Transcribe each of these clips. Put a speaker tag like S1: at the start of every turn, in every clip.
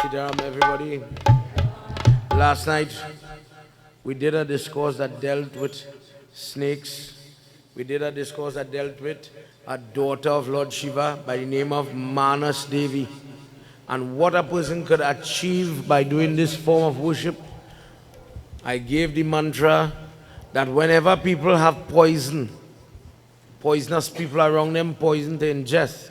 S1: Sitaram, everybody. Last night we did a discourse that dealt with snakes. We did a discourse that dealt with a daughter of Lord Shiva by the name of Manas Devi. And what a person could achieve by doing this form of worship. I gave the mantra that whenever people have poisonous people around them, poison to ingest,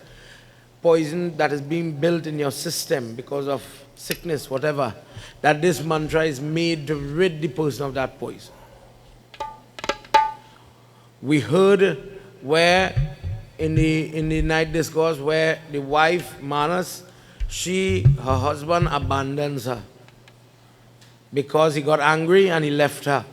S1: poison that is being built in your system because of sickness, whatever, that this mantra is made to rid the person of that poison. We heard where in the night discourse where the wife, Manas, her husband abandons her because he got angry and he left her.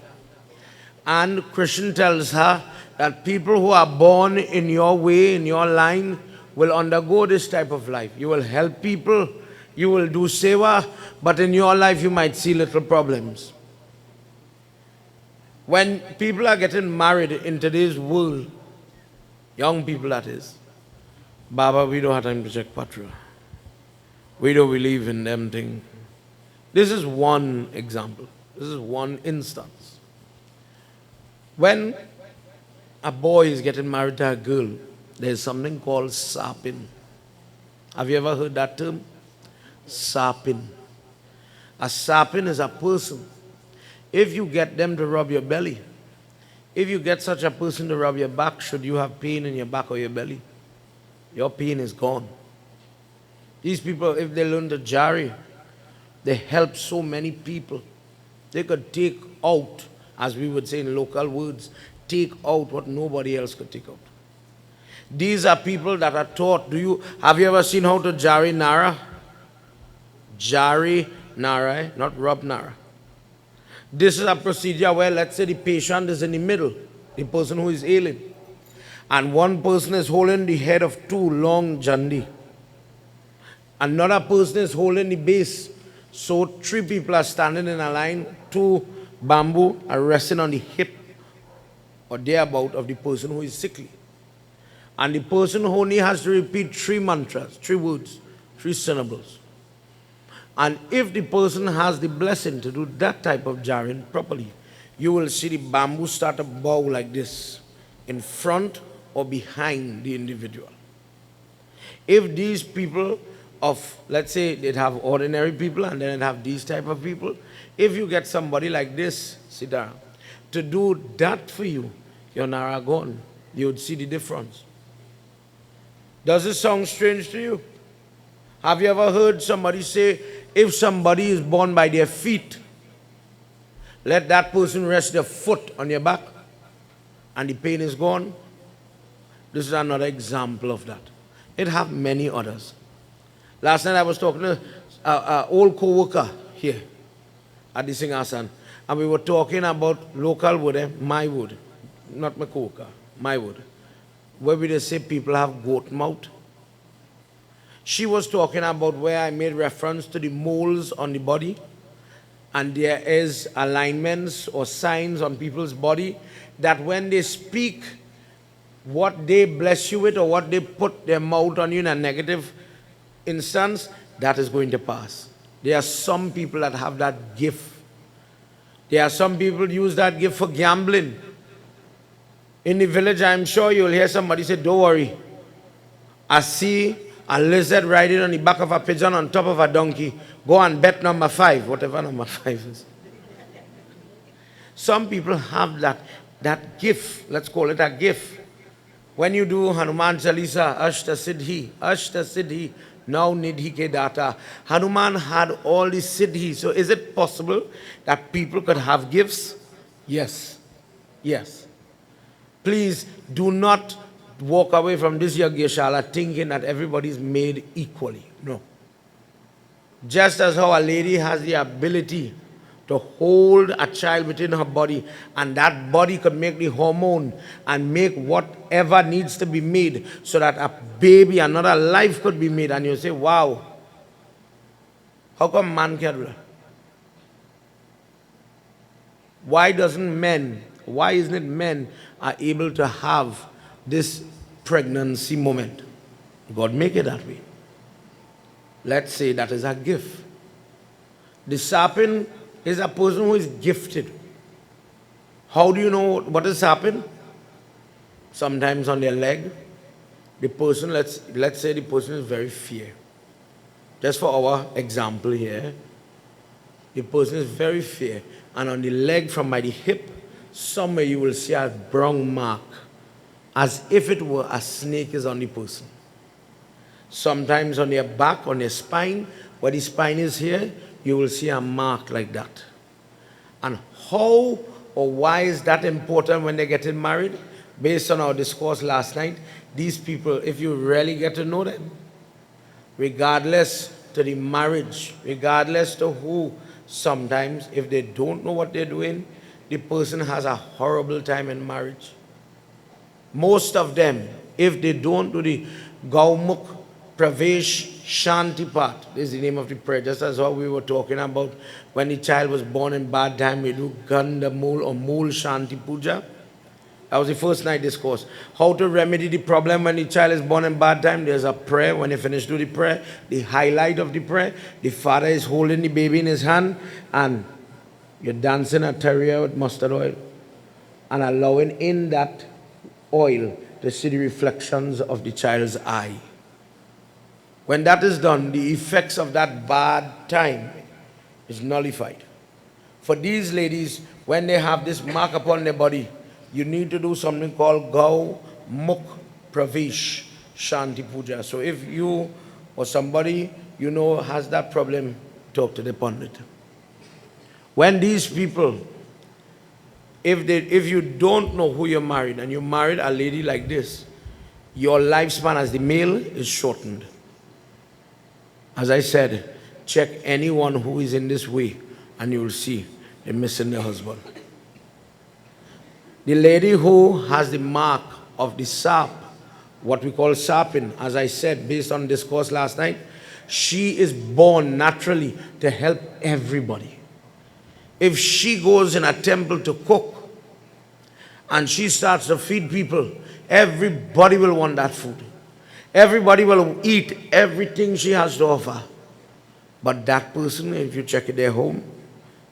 S1: And Krishna tells her that people who are born in your way, in your line, will undergo this type of life. You will help people, you will do seva, but in your life you might see little problems. When people are getting married in today's world, young people that is, Baba, we don't have time to check patra. We don't believe in them things. This is one example. This is one instance. When a boy is getting married to a girl, there's something called sapin. Have you ever heard that term? Sapin. A sapin is a person. If you get them to rub your belly, if you get such a person to rub your back, should you have pain in your back or your belly, your pain is gone. These people, if they learn to jari, they help so many people. They could take out, as we would say in local words, take out what nobody else could take out. These are people that are taught. Have you ever seen how to jari nara? Jari nara, not rub nara. This is a procedure where, let's say, the patient is in the middle, the person who is ailing, and one person is holding the head of two long jandi. Another person is holding the base. So three people are standing in a line, two bamboo are resting on the hip or thereabout of the person who is sickly. And the person only has to repeat three mantras, three words, three syllables. And if the person has the blessing to do that type of jarring properly, you will see the bamboo start to bow like this, in front or behind the individual. If these people of, let's say, they'd have ordinary people and then they'd have these type of people, if you get somebody like this, Siddhara, to do that for you, your Nara gone, you would see the difference. Does this sound strange to you? Have you ever heard somebody say, if somebody is born by their feet, let that person rest their foot on your back and the pain is gone? This is another example of that. It have many others. Last night I was talking to an old co-worker here at the Singhasan, and we were talking about local wood, my wood, not my co-worker, my wood, where we just say people have goat mouth. She was talking about where I made reference to the moles on the body, and there is alignments or signs on people's body that when they speak, what they bless you with or what they put their mouth on you in a negative instance, that is going to pass. There are some people that have that gift. There are some people use that gift for gambling. In the village, I'm sure you'll hear somebody say, don't worry, I see a lizard riding on the back of a pigeon on top of a donkey. Go and bet number 5, whatever number 5 is. Some people have that gift, let's call it a gift. When you do Hanuman Chalisa, Ashta Siddhi, now Nidhi Ke Data. Hanuman had all the Siddhi. So is it possible that people could have gifts? Yes. Yes. Please do not walk away from this Yagyashala thinking that everybody is made equally. No. Just as how a lady has the ability to hold a child within her body, and that body could make the hormone and make whatever needs to be made so that a baby, another life could be made, and you say, wow, how come man can't do that? Why isn't it men are able to have this pregnancy moment? God make it that way. Let's say that is a gift. The sapin is a person who is gifted. How do you know what is sapin? Sometimes on their leg, the person, let's say the person is very fair. Just for our example here, the person is very fair, and on the leg from by the hip, somewhere you will see a brown mark, as if it were a snake is on the person. Sometimes on their back, on their spine, where the spine is here, you will see a mark like that. And how or why is that important when they're getting married? Based on our discourse last night, these people, if you really get to know them, regardless to the marriage, regardless to who, sometimes if they don't know what they're doing, the person has a horrible time in marriage. Most of them, if they don't do the Gaumukh Pravesh Shanti part, this is the name of the prayer, just as what we were talking about when the child was born in bad time, we do Ganda Mool or Mool Shanti Puja. That was the first night discourse. How to remedy the problem when the child is born in bad time. There's a prayer. When you finish do the prayer, the highlight of the prayer, the father is holding the baby in his hand and you're dancing a terrier with mustard oil and allowing in that oil to see the reflections of the child's eye. When that is done, the effects of that bad time is nullified. For these ladies, when they have this mark upon their body, you need to do something called Gau Mukh Pravesh Shanti Puja. So if you or somebody you know has that problem, talk to the Pundit. When these people, if you don't know who you're married and you married a lady like this, your lifespan as the male is shortened. As I said, check anyone who is in this way and you will see they're missing their husband. The lady who has the mark of the sap, what we call sapin, as I said, based on discourse last night, she is born naturally to help everybody. If she goes in a temple to cook and she starts to feed people, everybody will want that food. Everybody will eat everything she has to offer. But that person, if you check it their home,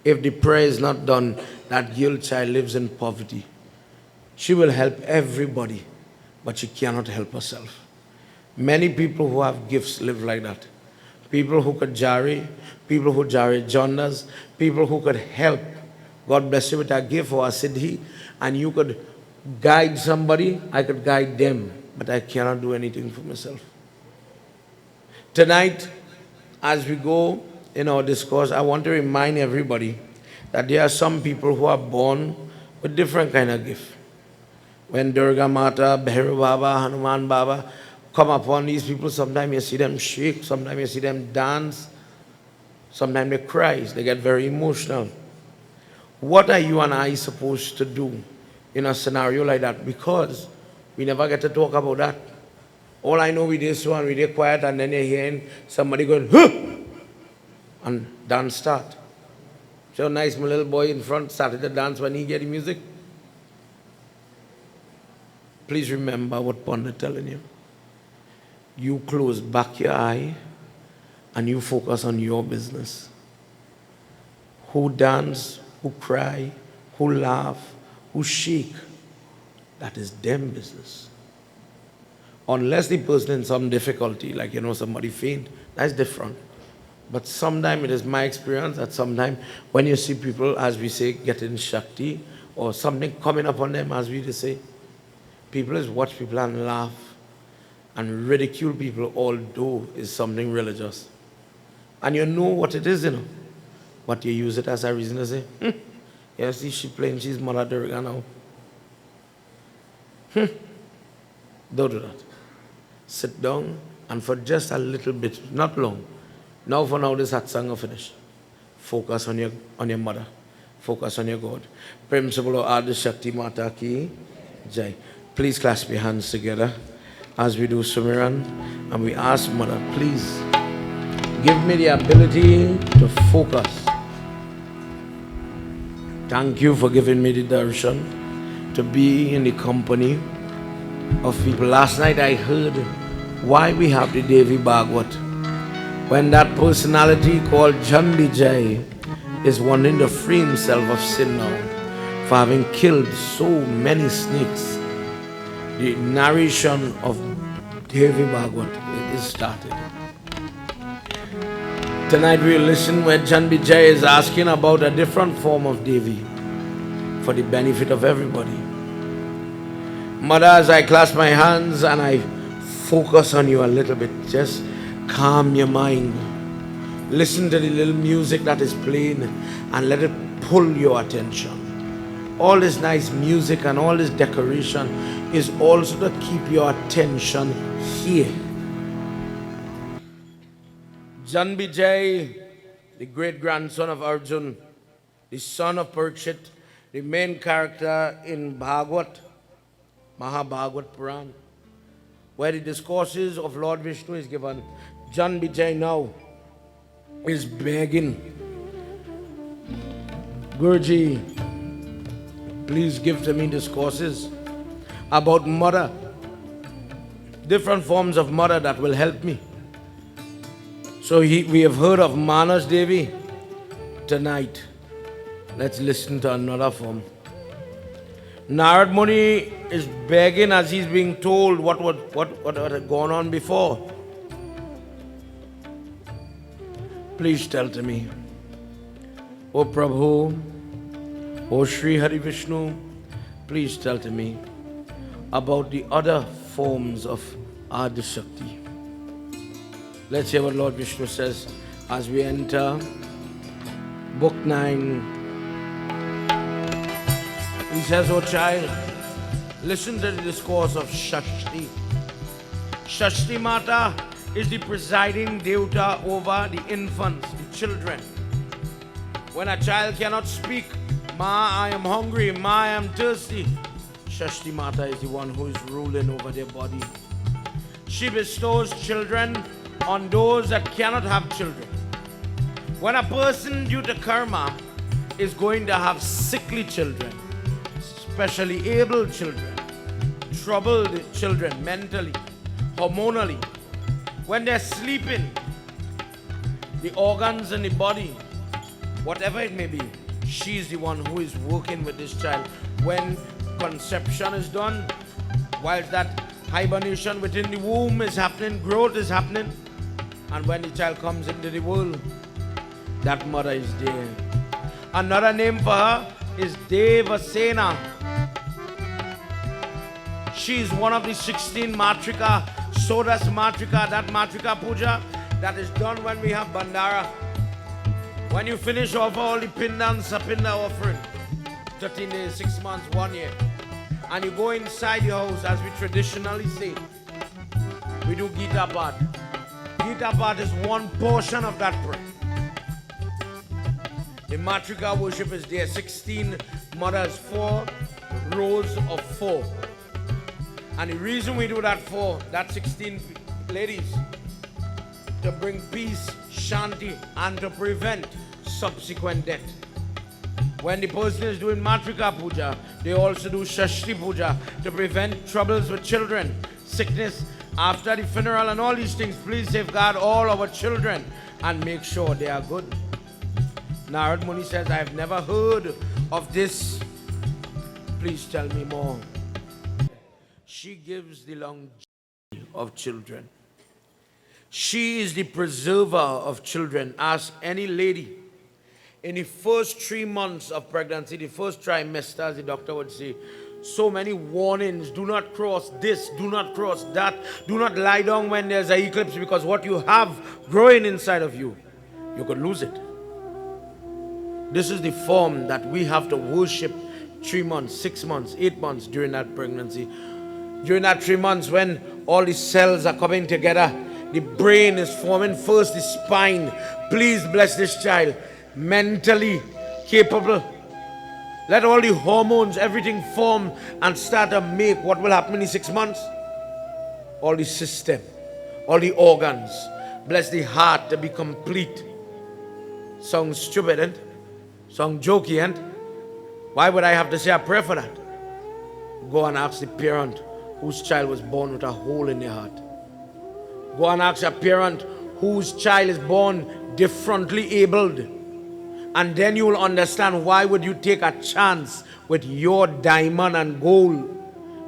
S1: if the prayer is not done, that girl child lives in poverty. She will help everybody, but she cannot help herself. Many people who have gifts live like that. People who could jari, people who jari jandas, people who could help. God bless you with a gift or a siddhi, and you could guide somebody, I could guide them, but I cannot do anything for myself. Tonight, as we go in our discourse, I want to remind everybody that there are some people who are born with different kind of gifts. When Durga Mata, Bhairu Baba, Hanuman Baba come upon these people, sometimes you see them shake, sometimes you see them dance, sometimes they cry, they get very emotional. What are you and I supposed to do in a scenario like that? Because we never get to talk about that. All I know, we did so and we did quiet, and then you're hearing somebody going, huh! And dance start. So nice, my little boy in front started to dance when he get the music. Please remember what Pundit telling you. You close back your eye and you focus on your business. Who dance, who cry, who laugh, who shake, that is them business. Unless the person in some difficulty, like somebody faint, that's different. But sometimes it is my experience that sometimes when you see people, as we say, getting Shakti or something coming upon them, as we say, people is watch people and laugh and ridicule people, although it's something religious. And you know what it is, but you use it as a reason to say, you see, she's playing, she's Mother Durga now. Don't do that. Sit down and for just a little bit, not long. Now for now, this satsang will finish. Focus on your mother. Focus on your God. Principle of Adi Shakti Mata Ki Jai. Please clasp your hands together as we do Sumiran, and we ask Mother, please give me the ability to focus. Thank you for giving me the darshan to be in the company of people. Last night I heard why we have the Devi Bhagwat. When that that personality called Jan Vijay is wanting to free himself of sin now for having killed so many snakes. The narration of Devi Bhagwat is started. Tonight we'll listen where Jan Vijay is asking about a different form of Devi for the benefit of everybody. Mother, as I clasp my hands and I focus on you a little bit, just calm your mind. Listen to the little music that is playing and let it pull your attention. All this nice music and all this decoration is also to keep your attention here. Jan Vijay, the great-grandson of Arjun, the son of Parikshit, the main character in Bhagwat, Mahabhagwat Puran, where the discourses of Lord Vishnu is given. Jan Vijay now is begging, Guruji, please give to me discourses about mother, different forms of mother that will help me. So we have heard of Manas Devi. Tonight, let's listen to another form. Narad Muni is begging as he's being told what had gone on before. Please tell to me, O Prabhu, O Sri Hari Vishnu, please tell to me about the other forms of Adi Shakti. Let's hear what Lord Vishnu says as we enter Book 9. He says, O child, listen to the discourse of Shashti. Shashti Mata is the presiding devta over the infants, the children. When a child cannot speak, Ma, I am hungry, Ma, I am thirsty, Shashti Mata is the one who is ruling over their body. She bestows children on those that cannot have children. When a person due to karma is going to have sickly children, especially able children, troubled children mentally, hormonally, when they're sleeping, the organs in the body, whatever it may be, she's the one who is working with this child. When conception is done, while that hibernation within the womb is happening, growth is happening, and when the child comes into the world, that mother is there. Another name for her is Devasena. She is one of the 16 Matrika, Sodas Matrika, that Matrika Puja that is done when we have Bandara. When you finish off all the Pinda and Sapinda offering, 13 days, 6 months, 1 year, and you go inside your house, as we traditionally say, we do Gita Path. Gita Path is one portion of that prayer. The Matrika worship is there, 16 mothers, 4 rows of 4. And the reason we do that for that 16 ladies, to bring peace, shanti, and to prevent subsequent death. When the person is doing Matrika Puja, they also do Shashti Puja to prevent troubles with children, sickness, after the funeral and all these things. Please safeguard all our children and make sure they are good. Narad Muni says, I have never heard of this. Please tell me more. She gives the longevity of children. She is the preserver of children. Ask any lady. In the first 3 months of pregnancy, the first trimester, as the doctor would say, so many warnings. Do not cross this, do not cross that. Do not lie down when there's an eclipse, because what you have growing inside of you, you could lose it. This is the form that we have to worship 3 months, 6 months, 8 months during that pregnancy. During that 3 months when all the cells are coming together, the brain is forming first, the spine. Please bless this child. Mentally capable. Let all the hormones, everything form and start to make what will happen in the 6 months. All the system, all the organs. Bless the heart to be complete. Sounds stupid, and sounds jokey, and why would I have to say a prayer for that? Go and ask the parent whose child was born with a hole in their heart. Go and ask a parent whose child is born differently abled. And then you will understand why would you take a chance with your diamond and gold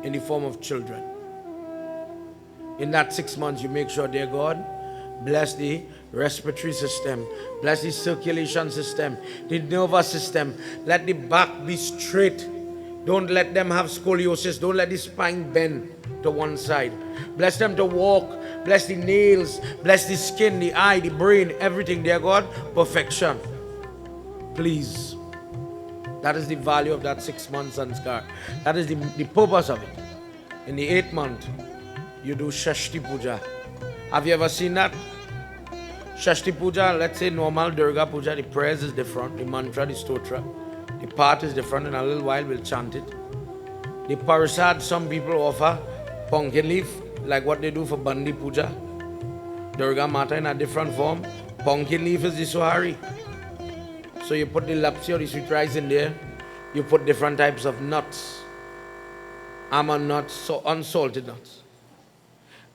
S1: in the form of children. In that 6 months, you make sure, dear God, bless the respiratory system, bless the circulation system, the nervous system. Let the back be straight. Don't let them have scoliosis. Don't let the spine bend to one side. Bless them to walk. Bless the nails. Bless the skin, the eye, the brain, everything, dear God. Perfection. Please. That is the value of that 6 months sanskar. That is the purpose of it. In the 8th month, you do Shashti Puja. Have you ever seen that? Shashti Puja, let's say normal Durga Puja, the prayers is different, the mantra, the stotra, the part is different. In a little while we'll chant it. The Parasad, some people offer pumpkin leaf, like what they do for Bandi Puja. Durga Mata in a different form. Pumpkin leaf is the Sohari. So you put the lapsi or the sweet rice in there, you put different types of nuts, almond nuts, so unsalted nuts.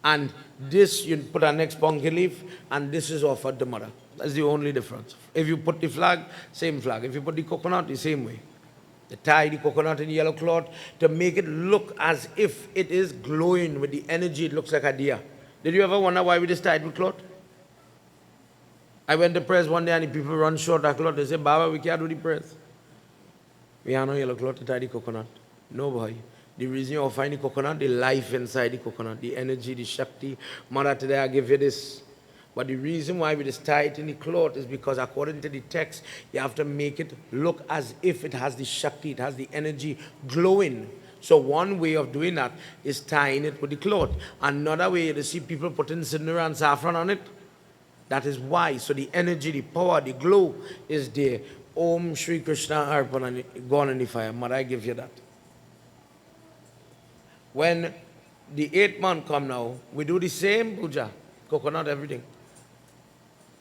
S1: And this, you put an next pumpkin leaf, and this is offered to mother. That's the only difference. If you put the flag, same flag. If you put the coconut, the same way. They tie the coconut in yellow cloth to make it look as if it is glowing with the energy. It looks like a deer. Did you ever wonder why we just tied with cloth? I went to prayers one day and the people run short of cloth. They say, Baba, we can't do the prayers. We have no yellow cloth to tie the coconut. No, boy. The reason you find the coconut, the life inside the coconut, the energy, the Shakti. Mother, today I give you this. But the reason why we just tie it in the cloth is because according to the text, you have to make it look as if it has the Shakti, it has the energy glowing. So one way of doing that is tying it with the cloth. Another way, you see people putting cinnamon and saffron on it. That is why. So the energy, the power, the glow is there. Om Shri Krishna Arpana, gone in the fire. Mother, I give you that. When the 8th month come now, we do the same puja, coconut, everything.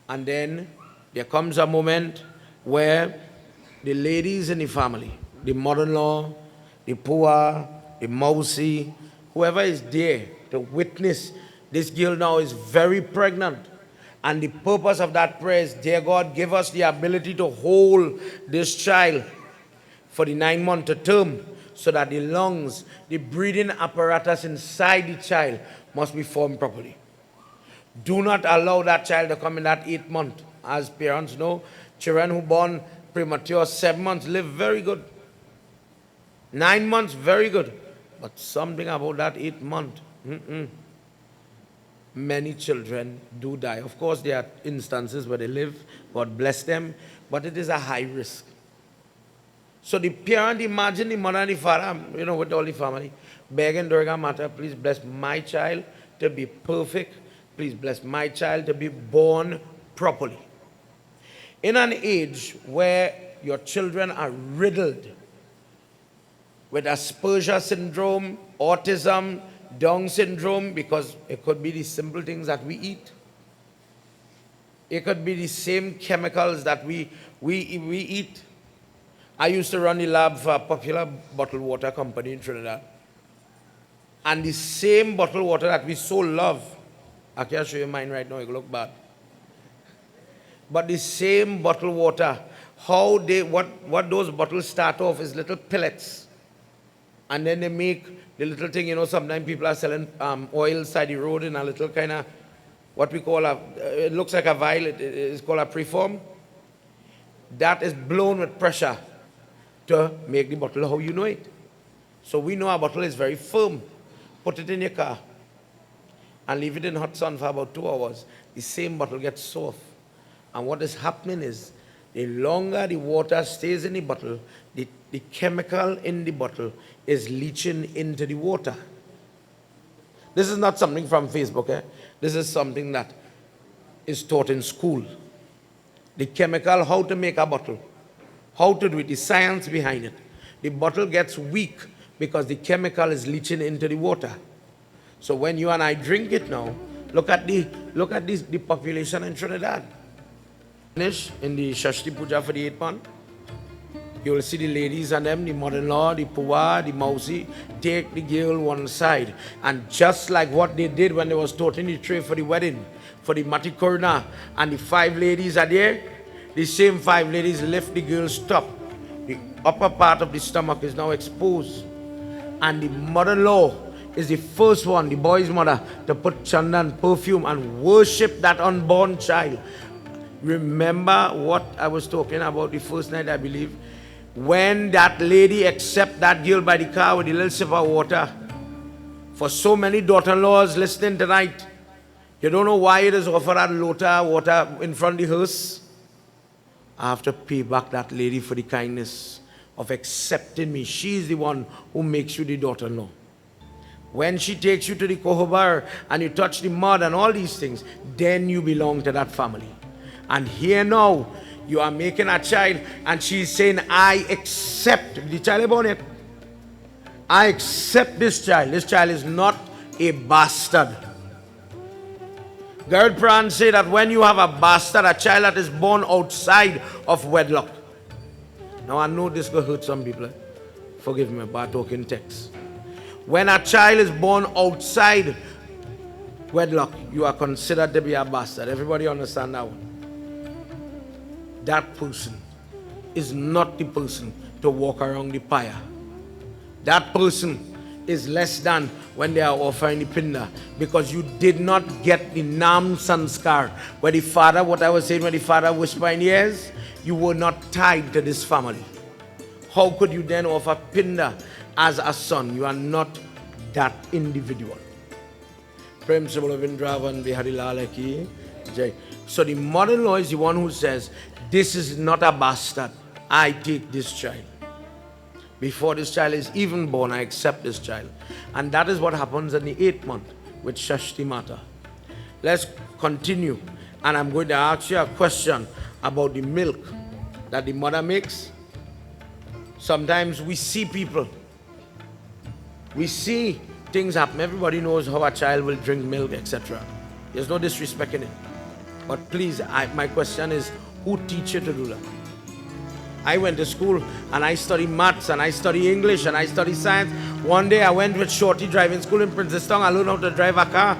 S1: And then there comes a moment where the ladies in the family, the mother-in-law, the pua, the mausi, whoever is there to witness, this girl now is very pregnant. And the purpose of that prayer is, dear God, give us the ability to hold this child for the 9-month term, so that the lungs, the breathing apparatus inside the child must be formed properly. Do not allow that child to come in that 8th month. As parents know, children who born premature 7 months live very good. 9 months, very good. But something about that 8th month, many children do die. Of course, there are instances where they live, God bless them, but it is a high risk. So the parent, imagine the mother and the father, with all the family, begging Durga Mata, please bless my child to be perfect. Please bless my child to be born properly. In an age where your children are riddled with Asperger syndrome, autism, Down syndrome, because it could be the simple things that we eat. It could be the same chemicals that we eat. I used to run the lab for a popular bottled water company in Trinidad. And the same bottled water that we so love, I can't show you mine right now, it will look bad. But the same bottled water, what those bottles start off is little pellets. And then they make the little thing, sometimes people are selling oil side the road in a little kind of, what we call it looks like a vial, it's called a preform. That is blown with pressure to make the bottle how you know it. So we know our bottle is very firm. Put it in your car and leave it in hot sun for about 2 hours. The same bottle gets soft. And what is happening is, the longer the water stays in the bottle, the chemical in the bottle is leaching into the water. This is not something from Facebook. This is something that is taught in school. The chemical, how to make a bottle, how to do it, the science behind it. The bottle gets weak because the chemical is leaching into the water. So when you and I drink it now, look at the population in Trinidad. Finish in the Shashti Puja for the 8th month. You will see the ladies and them, the mother-in-law, the puwa, the mousy, take the girl one side. And just like what they did when they was toting the tray for the wedding, for the matikurna, and the 5 ladies are there, the same 5 ladies lift the girl's top. The upper part of the stomach is now exposed. And the mother-in-law is the first one, the boy's mother, to put chandan, perfume, and worship that unborn child. Remember what I was talking about the first night, I believe? When that lady accept that girl by the car with a little sip of water. For so many daughter-in-laws listening tonight, you don't know why it is offered that lota water in front of the hearse. I have to pay back that lady for the kindness of accepting me. She's the one who makes you the daughter-in-law. When she takes you to the kohobar and you touch the mud and all these things, then you belong to that family. And here now, you are making a child and she's saying, I accept the child born yet. I accept this child. This child is not a bastard. Gerald Pran said that when you have a bastard, a child that is born outside of wedlock. Now I know this will hurt some people. Forgive me about talking text. When a child is born outside wedlock, you are considered to be a bastard. Everybody understand that one? That person is not the person to walk around the pyre. That person is less than when they are offering the pinda, because you did not get the nam sanskar, where the father, what I was saying, when the father whispered in the ears, you were not tied to this family. How could you then offer pinda as a son? You are not that individual. Prem Subalavindravan Biharilala ki jai. So the mother-in-law is the one who says, this is not a bastard. I take this child. Before this child is even born, I accept this child. And that is what happens in the 8th month with Shashti Mata. Let's continue. And I'm going to ask you a question about the milk that the mother makes. Sometimes we see people. We see things happen. Everybody knows how a child will drink milk, etc. There's no disrespect in it. But please, my question is, who teach you to do that? I went to school and I studied maths and I studied English and I studied science. One day I went with Shorty driving school in Princeton. I learned how to drive a car.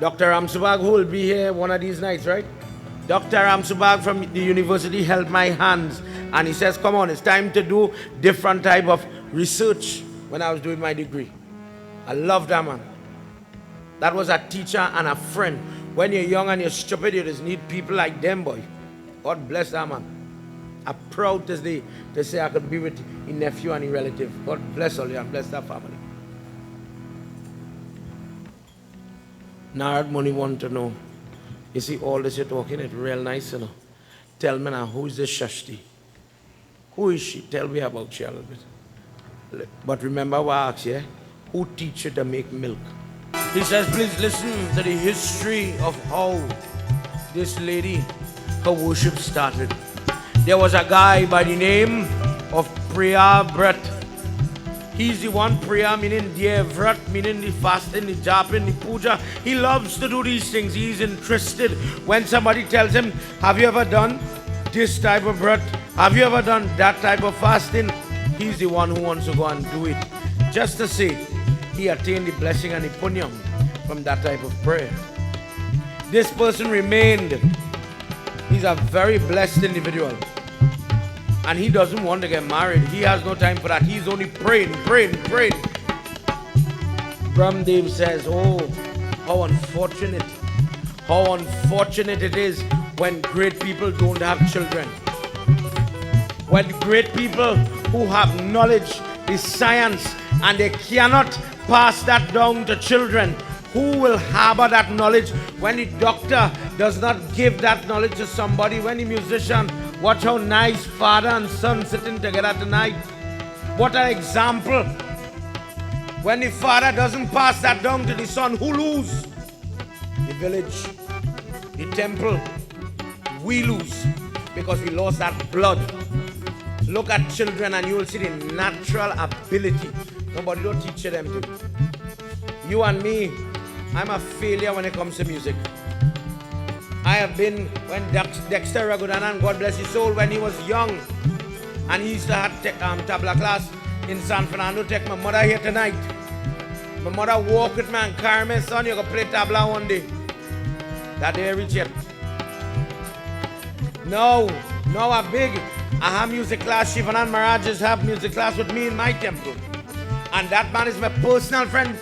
S1: Dr. Ramsubag, who will be here one of these nights, right? Dr. Ramsubag from the university held my hands and he says, come on, it's time to do different type of research when I was doing my degree. I love that man. That was a teacher and a friend. When you're young and you're stupid, you just need people like them, boy. God bless that man. I'm proud this day to say I could be with his nephew and his relative. God bless all you and bless that family. Narad Muni want to know. You see all this you're talking, it's real nice, you know. Tell me now, who is this Shashti? Who is she? Tell me about she a little bit. But remember what I asked you, who teach you to make milk? He says, please listen to the history of how this lady, her worship started. There was a guy by the name of Priya Brat. He's the one, Priya meaning dear, Vrat meaning the fasting, the japing, the puja. He loves to do these things. He's interested. When somebody tells him, have you ever done this type of Vrat? Have you ever done that type of fasting? He's the one who wants to go and do it. Just to say, he attained the blessing and the punyam from that type of prayer. This person remained. He's a very blessed individual. And he doesn't want to get married. He has no time for that. He's only praying. Brahmdev says, oh, how unfortunate. How unfortunate it is when great people don't have children. When great people who have knowledge, is science, and they cannot pass that down to children. Who will harbor that knowledge when the doctor does not give that knowledge to somebody? When the musician, watch how nice father and son sitting together tonight. What an example. When the father doesn't pass that down to the son, who lose? The village, the temple. We lose because we lost that blood. Look at children and you will see the natural ability. Nobody don't teach them to. You and me, I'm a failure when it comes to music. I have been, when Dexter Ragudanan, God bless his soul, when he was young, and he used to have tabla class in San Fernando, take my mother here tonight. My mother walk with me and carry me, son, you go play tabla one day. That day I reach yet. No, I'm big. I have music class. Shivanan Marajas have music class with me in my temple. And that man is my personal friend.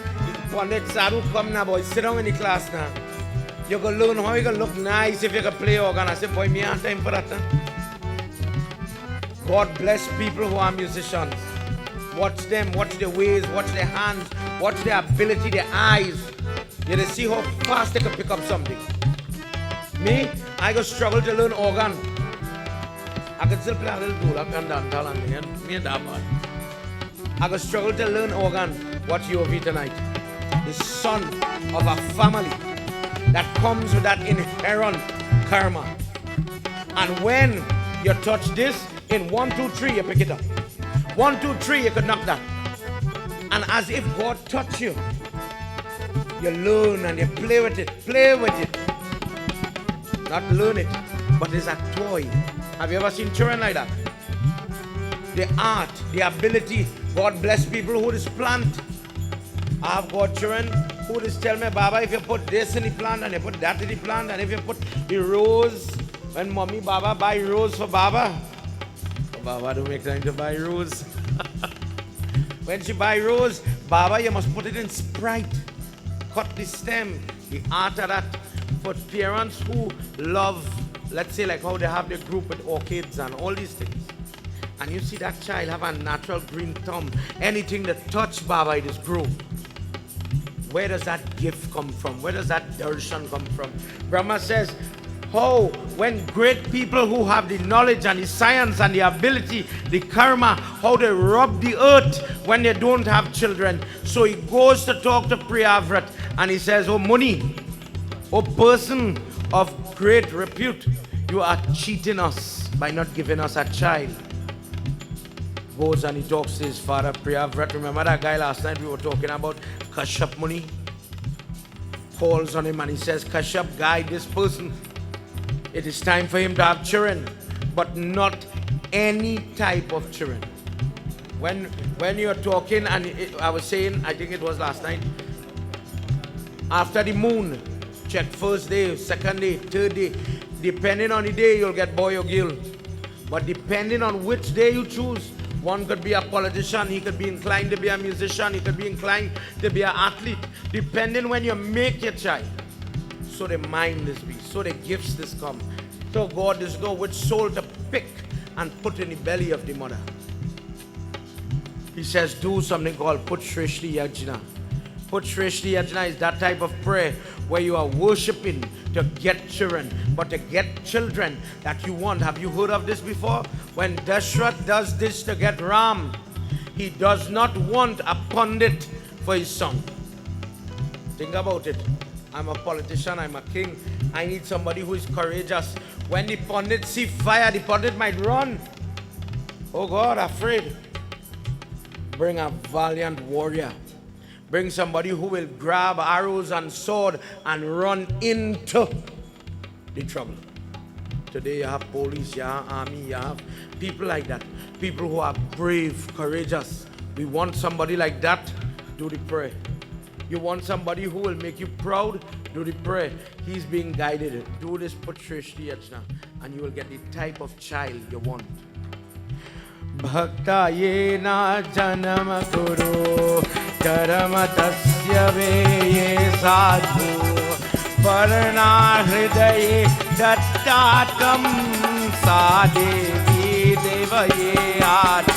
S1: Pundit Sadhu, come now, boy. Sit down in the class now. You can learn how you can look nice if you can play organ. I say, boy, me have time for that. God bless people who are musicians. Watch them, watch their ways, watch their hands, watch their ability, their eyes. You can see how fast they can pick up something. Me, I go struggle to learn organ. I can still play a little dulak and dantal, me and that man. I go struggle to learn organ. Watch you over tonight. The son of a family that comes with that inherent karma. And when you touch this, in 1, 2, 3, you pick it up. 1, 2, 3, you could knock that. And as if God touched you, you learn and you play with it. Play with it. Not learn it, but it's a toy. Have you ever seen children like that? The art, the ability. God bless people who just plant. I have got children who just tell me, Baba, if you put this in the plant and you put that in the plant, and if you put the rose, when mommy, Baba buy rose for Baba, Baba don't make time to buy rose. When she buy rose, Baba, you must put it in Sprite. Cut the stem. The art of that. For parents who love, let's say like how they have their group with orchids and all these things. And you see that child have a natural green thumb. Anything that touch Baba, it is grow. Where does that gift come from? Where does that darshan come from? Brahma says, how when great people who have the knowledge and the science and the ability, the karma, how they rub the earth when they don't have children. So he goes to talk to Priyavrat and he says, oh Muni, oh person of great repute, you are cheating us by not giving us a child. Goes and he talks to his father Priyavrat. Remember that guy last night we were talking about, Kashyap Muni? Calls on him and he says, Kashyap, guide this person. It is time for him to have children, but not any type of children. When you're talking, and I was saying, I think it was last night, after the moon, check first day, second day, third day. Depending on the day, you'll get boy or girl. But depending on which day you choose, one could be a politician, he could be inclined to be a musician, he could be inclined to be an athlete. Depending when you make your child. So the mind is be, so the gifts this come. So God is know which soul to pick and put in the belly of the mother. He says do something called Officiating Yagna. Officiating Yagna is that type of prayer where you are worshipping to get children, but to get children that you want. Have you heard of this before? When Dashrath does this to get Ram, he does not want a Pundit for his son. Think about it. I'm a politician, I'm a king. I need somebody who is courageous. When the Pundit see fire, the Pundit might run. Oh God, afraid. Bring a valiant warrior. Bring somebody who will grab arrows and sword and run into the trouble. Today you have police, you have army, you have people like that. People who are brave, courageous. We want somebody like that. Do the prayer. You want somebody who will make you proud? Do the prayer. He's being guided. Do this Officiating Yagna and you will get the type of child you want. Bhakta yena janam kuru karma tasya ve sadhu parna hridaye dattatam sadevi devaye adi.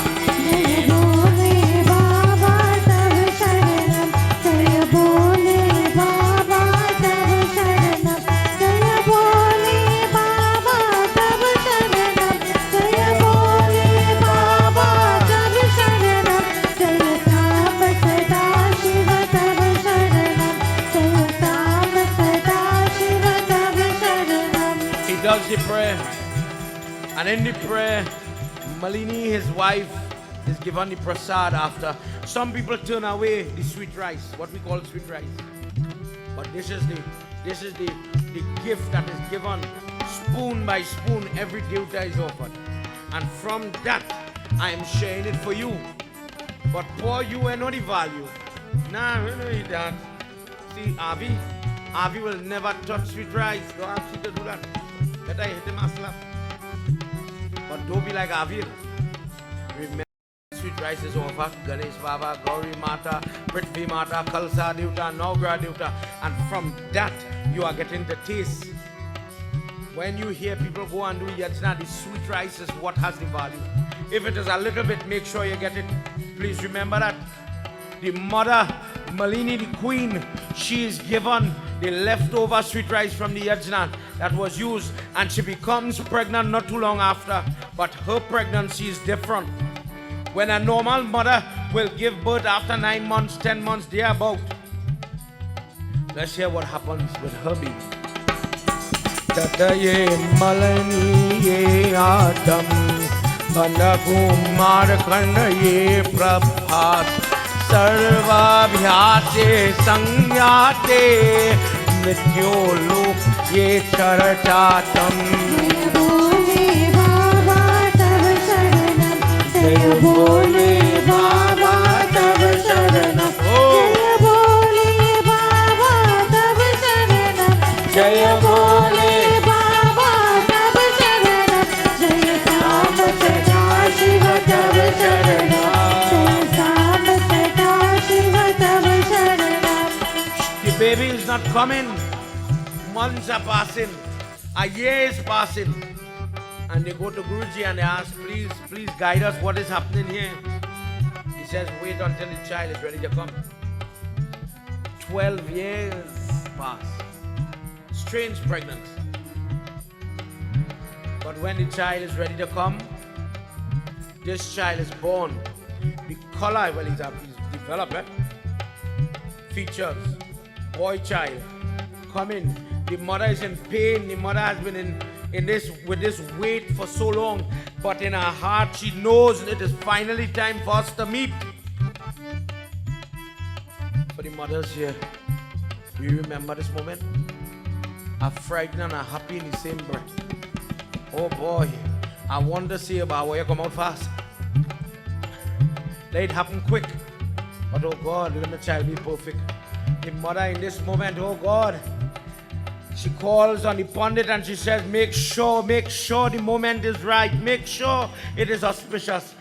S1: The prayer, and in the prayer, Malini, his wife, is given the prasad after. Some people turn away the sweet rice, what we call sweet rice. But this is This is the gift that is given. Spoon by spoon, every deuta is offered. And from that, I am sharing it for you. But poor you and not the value. Nah, we don't eat that. See, Avi will never touch sweet rice. Don't ask you to do that. Better hit him a slap. But don't be like Avi. Remember, sweet rice is offered. Ganesh Baba, Gauri Mata, Prithvi Mata, Kalsa Deuta, Naugra Deuta. And from that, you are getting the taste. When you hear people go and do yajna, the sweet rice is what has the value. If it is a little bit, make sure you get it. Please remember that. The mother, Malini, the queen, she is given the leftover sweet rice from the yajna that was used, and she becomes pregnant not too long after. But her pregnancy is different. When a normal mother will give birth after 9 months, 10 months, thereabout. Let's hear what happens with her baby. Tataye malani ye adam Banakumar Kanaye Prabhat Sarvabhyate Sangyate Nityo Lok Ye Charachatam Jaya Bole Baba Tab Sharanam Jaya Bole Baba Tab Sharanam Jaya Bole the baby is not coming. Months are passing. A year is passing. And they go to Guruji and they ask, please guide us. What is happening here? He says, wait until the child is ready to come. 12 years pass. Strange pregnancy. But when the child is ready to come, this child is born. The color, well, he's developed. Features. Boy child. Coming. The mother is in pain. The mother has been with this weight for so long. But in her heart, she knows it is finally time for us to meet. For the mothers here, do you remember this moment? Are frightened and are happy in the same breath. Oh boy, I want to see about where you come out fast. Let it happen quick. But oh God, let the child be perfect. The mother in this moment, oh God, she calls on the Pundit and she says, make sure the moment is right. Make sure it is auspicious.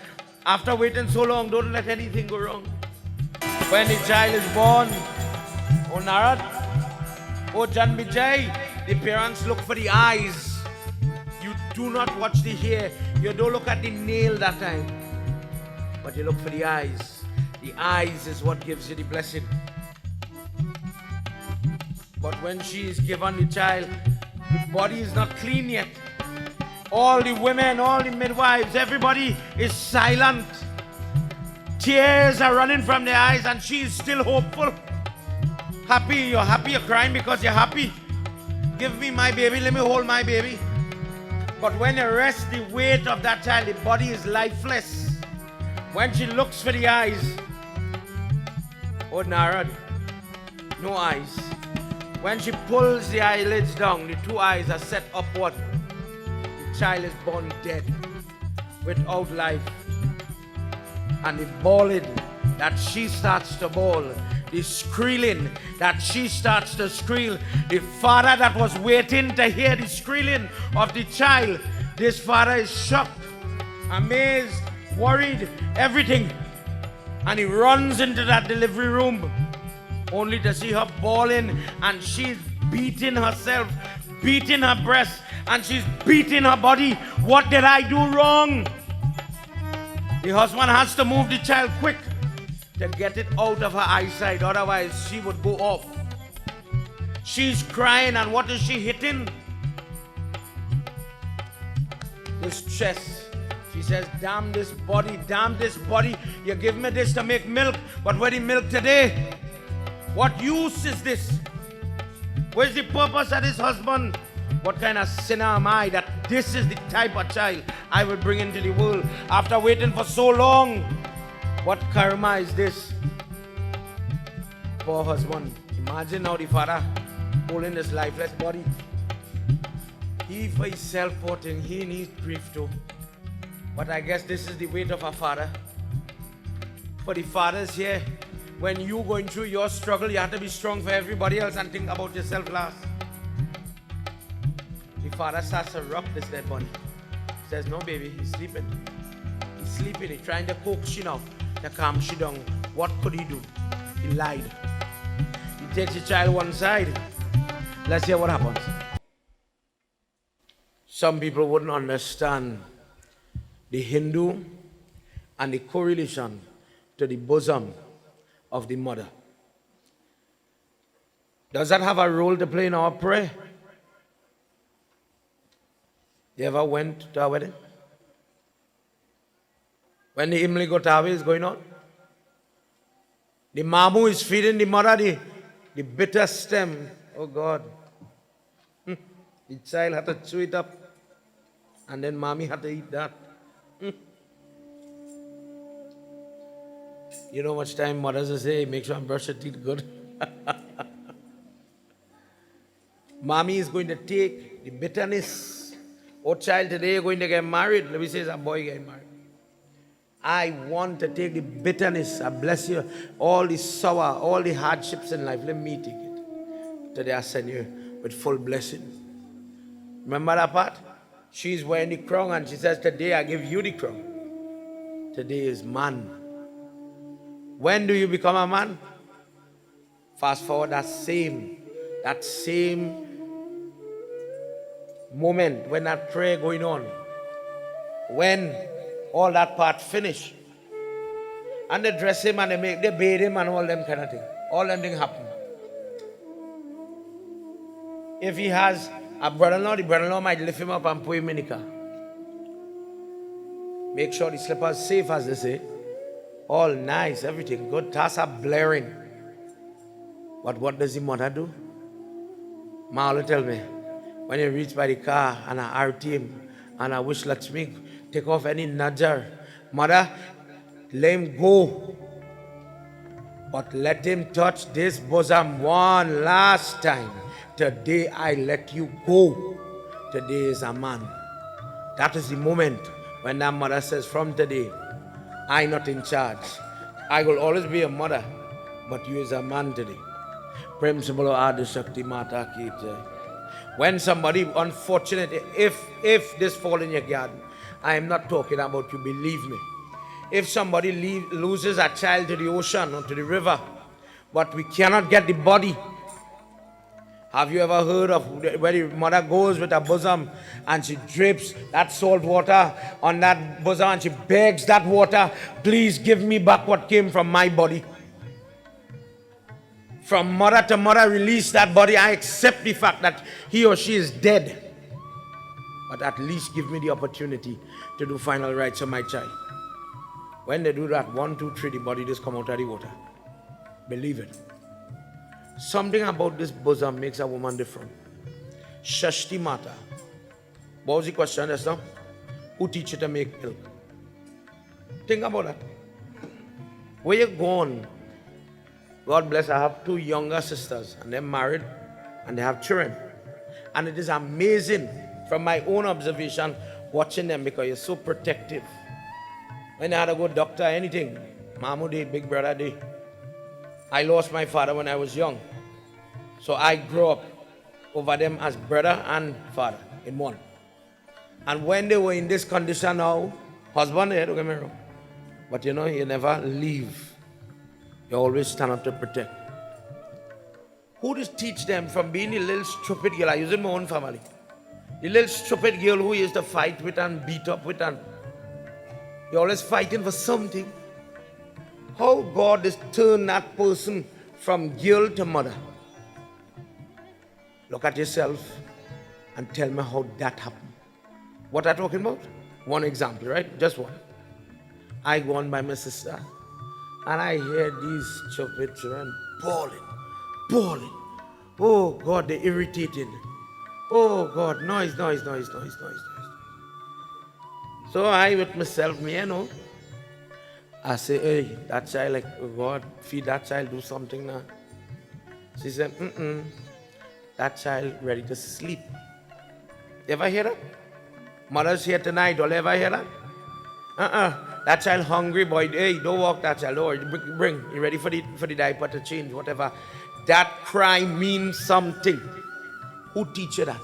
S1: After waiting so long, don't let anything go wrong. When the child is born, oh Narad, oh Jan Vijay, the parents look for the eyes. You do not watch the hair. You don't look at the nail that time. But you look for the eyes. The eyes is what gives you the blessing. But when she is given the child, the body is not clean yet. All the women, all the midwives, everybody is silent. Tears are running from their eyes and she is still hopeful. Happy, you're crying because you're happy. Give me my baby, let me hold my baby. But when you rest the weight of that child, the body is lifeless. When she looks for the eyes, oh Narad, no eyes. When she pulls the eyelids down, the two eyes are set upward. The child is born dead, without life. And the bawling that she starts to bawl, the squealing that she starts to squeal, the father that was waiting to hear the squealing of the child, this father is shocked, amazed, worried, everything. And he runs into that delivery room only to see her bawling, and she's beating herself, beating her breast, and she's beating her body. What did I do wrong? The husband has to move the child quick to get it out of her eyesight, otherwise she would go off. She's crying, and what is she hitting? This chest. She says, damn this body, you give me this to make milk, but where the milk today? What use is this? Where's the purpose of this husband? What kind of sinner am I that this is the type of child I will bring into the world after waiting for so long? What karma is this? Poor husband. Imagine now the father holding this lifeless body. He for himself poor thing, he needs grief too. But I guess this is the weight of a father. For the fathers here, when you going through your struggle, you have to be strong for everybody else and think about yourself last. The father starts to rock this dead body. He says, no baby, he's sleeping. He's sleeping, he's trying to coax she now, to calm she down. What could he do? He lied. He takes the child one side. Let's hear what happens. Some people wouldn't understand the Hindu and the correlation to the bosom of the mother. Does that have a role to play in our prayer? You ever went to a wedding? When the Imli Gotawe is going on, the mamu is feeding the mother the bitter stem. Oh God. The child had to chew it up, and then mommy had to eat that. You know much time mothers will say, make sure I brush your teeth good. Mommy is going to take the bitterness. Oh child, today you're going to get married. Let me say it's a boy getting married. I want to take the bitterness. I bless you. All the sour, all the hardships in life. Let me take it. Today I send you with full blessing. Remember that part? She's wearing the crown and she says, today I give you the crown. Today is man. When do you become a man? Fast forward that same moment when that prayer going on. When all that part finish. And they dress him and they bathe him and all them kind of thing. All them things happen. If he has a brother-in-law, the brother-in-law might lift him up and put him in the car. Make sure the slippers safe, as they say. All nice, everything good. Tass are blaring. But what does the mother do? Ma will tell me, when you reach by the car and I RT him and I wish Lakshmi take off any najar, mother, let him go. But let him touch this bosom one last time. Today I let you go. Today is a man. That is the moment when that mother says, from today, I not in charge. I will always be a mother, but you is a man today. Prem Simbolo Adi Shakti Mata Ki Jai. When somebody, unfortunate, if this fall in your garden, I am not talking about you, believe me. If somebody loses a child to the ocean or to the river, but we cannot get the body. Have you ever heard of where the mother goes with her bosom and she drips that salt water on that bosom and she begs that water, please give me back what came from my body. From mother to mother, release that body. I accept the fact that he or she is dead. But at least give me the opportunity to do final rites on my child. When they do that, 1, 2, 3, the body just come out of the water. Believe it. Something about this bosom makes a woman different. Shashti Mata. What was the question just now? Who teach you to make milk? Think about that. Where you gone? God bless, I have 2 younger sisters and they're married and they have children. And it is amazing from my own observation watching them because you're so protective. When I had to go doctor, anything, Mamu day, big brother day. I lost my father when I was young. So I grew up over them as brother and father in one. And when they were in this condition now, husband, don't get me wrong. But you know, you never leave. You always stand up to protect. Who does teach them from being the little stupid girl? I use it in my own family. The little stupid girl who used to fight with and beat up with and you're always fighting for something. How God has turned that person from girl to mother. Look at yourself and tell me how that happened. What I'm talking about? One example, right? Just one. I go on by my sister and I hear these stupid children bawling. Oh God, they're irritating. Oh God, noise. So I with myself, you know, I say, hey, that child, like, oh God, feed that child, do something now. She said, that child ready to sleep. You ever hear that? Mother's here tonight, don't you ever hear that? That child hungry, boy. Hey, don't walk that child. Don't worry. Bring. You ready for the diaper to change, whatever. That cry means something. Who teach you that?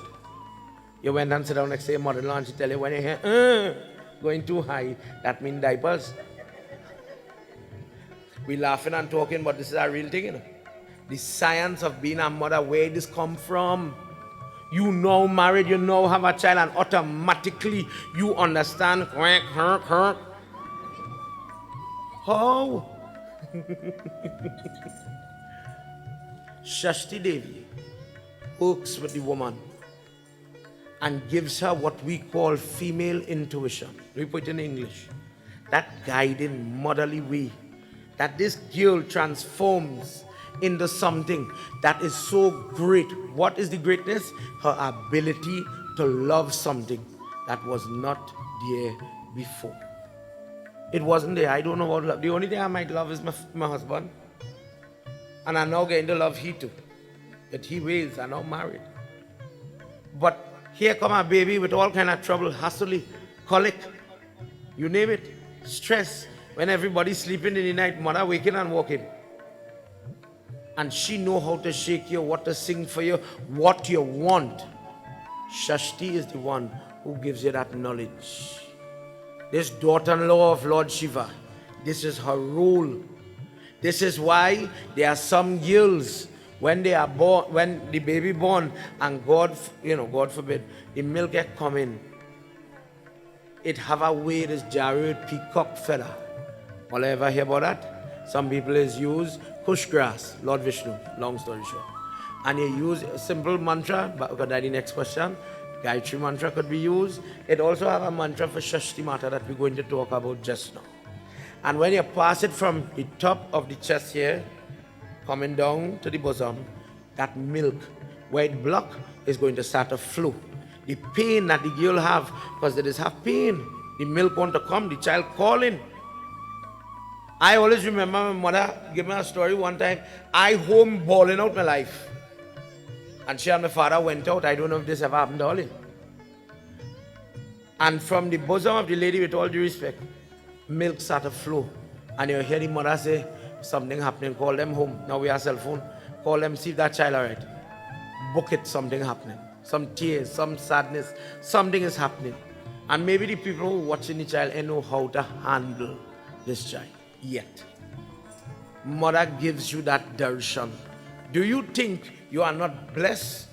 S1: You went and sit down next to your mother-in-law and she tell you when you hear going too high, that means diapers. We laughing and talking, but this is a real thing, you know. The science of being a mother, where this come from. You know married, you know have a child, and automatically you understand. How? Shashti Devi works with the woman and gives her what we call female intuition. We put it in English. That guiding motherly way that this girl transforms into something that is so great. What is the greatness? Her ability to love something that was not there before. It wasn't there. I don't know what love. The only thing I might love is my husband. And I'm now getting to love he too. That he ways, I'm now married. But here come a baby with all kind of trouble, hustle, colic, you name it, stress. When everybody's sleeping in the night, mother waking and walking. And she know how to shake you, what to sing for you, what you want. Shashti is the one who gives you that knowledge. This daughter-in-law of Lord Shiva, this is her role. This is why there are some girls, when they are born, when the baby born, and God forbid, the milk get come in, it have a way, this Jared peacock feather. All ever hear about that? Some people is use kush grass, Lord Vishnu, long story short. And you use a simple mantra, but that's the next question. Gayatri mantra could be used. It also have a mantra for Shashti Mata that we're going to talk about just now. And when you pass it from the top of the chest here, coming down to the bosom, that milk, where it block, is going to start to flow. The pain that the girl have, because they just have pain. The milk want to come, the child calling. I always remember my mother gave me a story one time. I home bawling out my life. And she and my father went out. I don't know if this ever happened to all. And from the bosom of the lady, with all due respect, milk started to flow. And you hear the mother say, something happening, call them home. Now we have cell phone. Call them, see if that child all right. Book it, something happening. Some tears, some sadness, something is happening. And maybe the people who are watching the child know how to handle this child yet. Mother gives you that darshan. Do you think you are not blessed?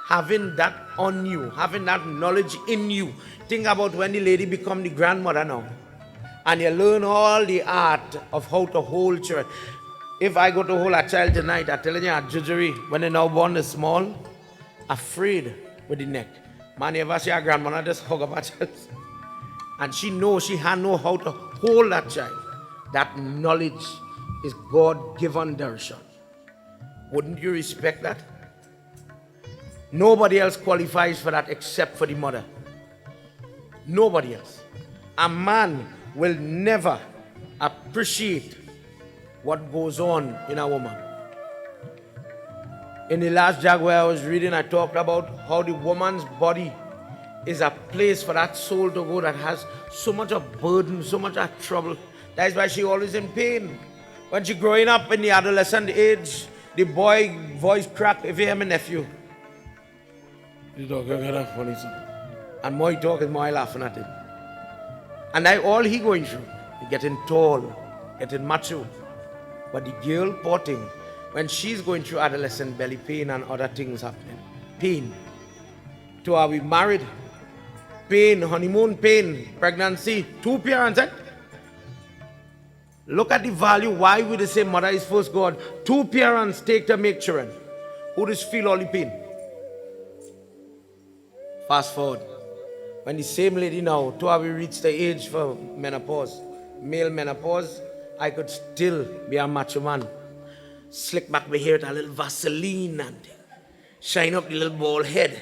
S1: Having that on you, having that knowledge in you. Think about when the lady become the grandmother now. And you learn all the art of how to hold children. If I go to hold a child tonight, I'm telling you, a judgery, when they now born is small, afraid with the neck. Man, you ever see a grandmother just hug up a child? And she know how to hold that child. That knowledge is God-given darshan. Wouldn't you respect that? Nobody else qualifies for that except for the mother. Nobody else. A man will never appreciate what goes on in a woman. In the last Jaguar I was reading, I talked about how the woman's body is a place for that soul to go that has so much of burden, so much of trouble. That's why she always in pain. When she growing up in the adolescent age, the boy voice crack. If you hear my nephew, he's talking funny something. And more he talk, more I laughing at him. And all he going through, he getting tall, getting macho. But the girl, poor thing, when she's going through adolescent belly pain and other things happening, pain. To are we married? Pain, honeymoon pain, pregnancy, 2 parents, eh? Look at the value, why we the say mother is first God. 2 parents take to make children. Who just feel all the pain? Fast forward. When the same lady now, to have we reached the age for menopause, male menopause, I could still be a macho man. Slick back my hair with a little Vaseline and shine up the little bald head.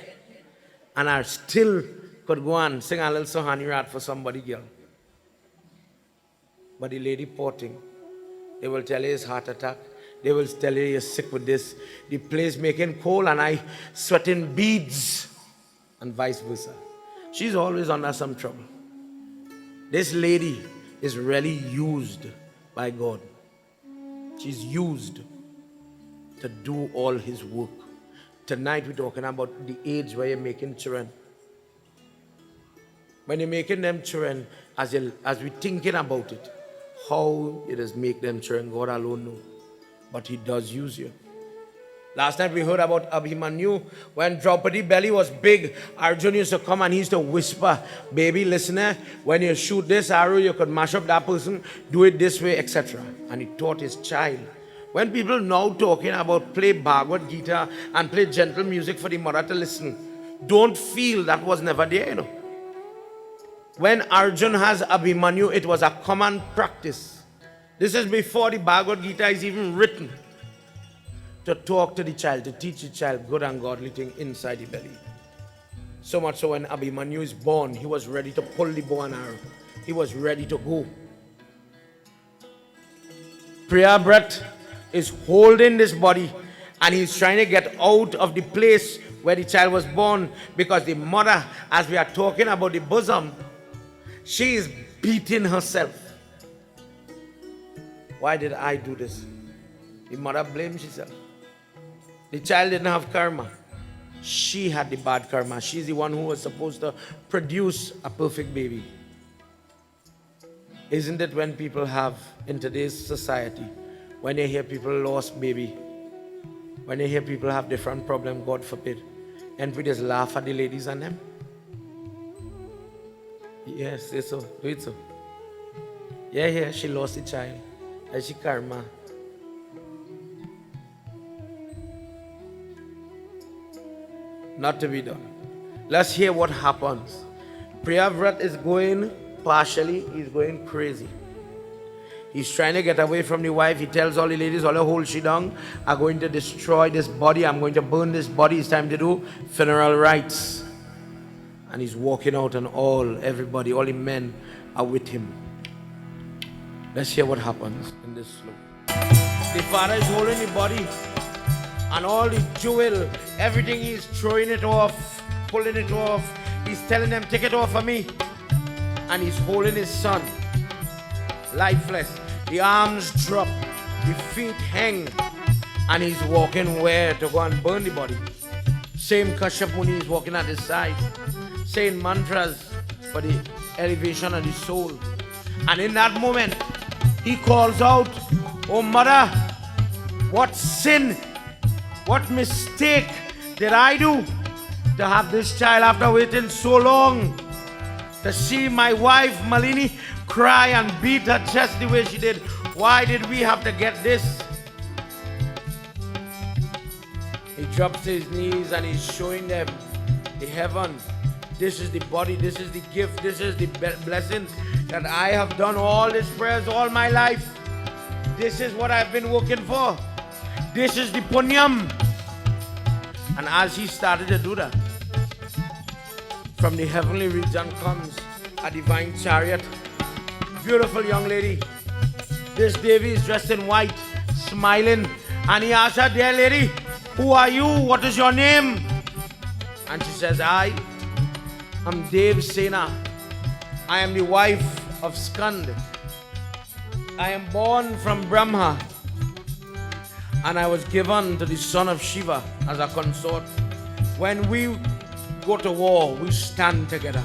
S1: And I still could go and sing a little Sohani rat for somebody girl. But the lady porting, they will tell you it's heart attack. They will tell you you're sick with this. The place making coal and I sweating beads, and vice versa. She's always under some trouble. This lady is really used by God. She's used to do all his work. Tonight we're talking about the age where you're making children. When you're making them children, as we're thinking about it, how it is make them children, God alone knows. But he does use you. Last night we heard about Abhimanyu. When Draupadi's belly was big, Arjun used to come and he used to whisper, baby, listen here, when you shoot this arrow, you could mash up that person, do it this way, etc. And he taught his child. When people now talking about play Bhagavad Gita and play gentle music for the mother to listen, don't feel that was never there, you know. When Arjun has Abhimanyu, it was a common practice. This is before the Bhagavad Gita is even written. To talk to the child, to teach the child good and godly thing inside the belly. So much so when Abhimanyu is born, he was ready to pull the bow and arrow. He was ready to go. Priyabrat is holding this body and he's trying to get out of the place where the child was born, because the mother, as we are talking about the bosom, she is beating herself. Why did I do this? The mother blames herself. The child didn't have karma. She had the bad karma. She's the one who was supposed to produce a perfect baby. Isn't it when people have, in today's society, when you hear people lost baby, when you hear people have different problems, God forbid, and we just laugh at the ladies and them? Yes, say so, do it so. Yeah, she lost the child. And she karma. Not to be done. Let's hear what happens. Priyavrat is going partially, he's going crazy. He's trying to get away from the wife. He tells all the ladies, all the whole shidang are going to destroy this body. I'm going to burn this body. It's time to do funeral rites. And he's walking out and everybody, all the men are with him. Let's hear what happens in this slope. The father is holding the body and all the jewel, everything, he's throwing it off, pulling it off. He's telling them, take it off of me. And he's holding his son, lifeless. The arms drop, the feet hang, and he's walking where? To go and burn the body. Same Kashyap Muni is walking at his side, saying mantras for the elevation of the soul. And in that moment, he calls out, oh mother, what sin, what mistake did I do to have this child after waiting so long? To see my wife Malini cry and beat her chest the way she did. Why did we have to get this? He drops to his knees and he's showing them the heaven. This is the body, this is the gift, this is the blessings that I have done all these prayers all my life. This is what I've been working for. This is the punyam. And as he started to do that, from the heavenly region comes a divine chariot. Beautiful young lady. This Devi is dressed in white, smiling. And he asks her, dear lady, who are you? What is your name? And she says, I am Dev Sena. I am the wife of Skand. I am born from Brahma. And I was given to the son of Shiva as a consort. When we go to war, we stand together.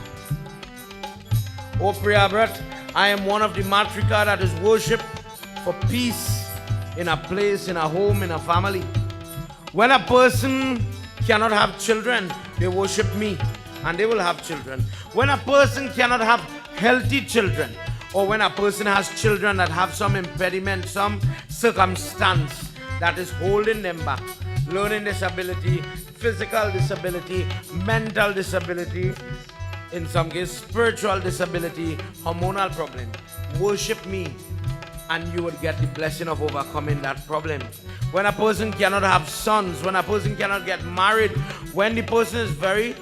S1: O Priyabrat, I am one of the Matrika that is worshipped for peace in a place, in a home, in a family. When a person cannot have children, they worship me and they will have children. When a person cannot have healthy children, or when a person has children that have some impediment, some circumstance that is holding them back, learning disability, physical disability, mental disability, in some cases spiritual disability, hormonal problem, worship me and you will get the blessing of overcoming that problem. When a person cannot have sons, when a person cannot get married, when the person is very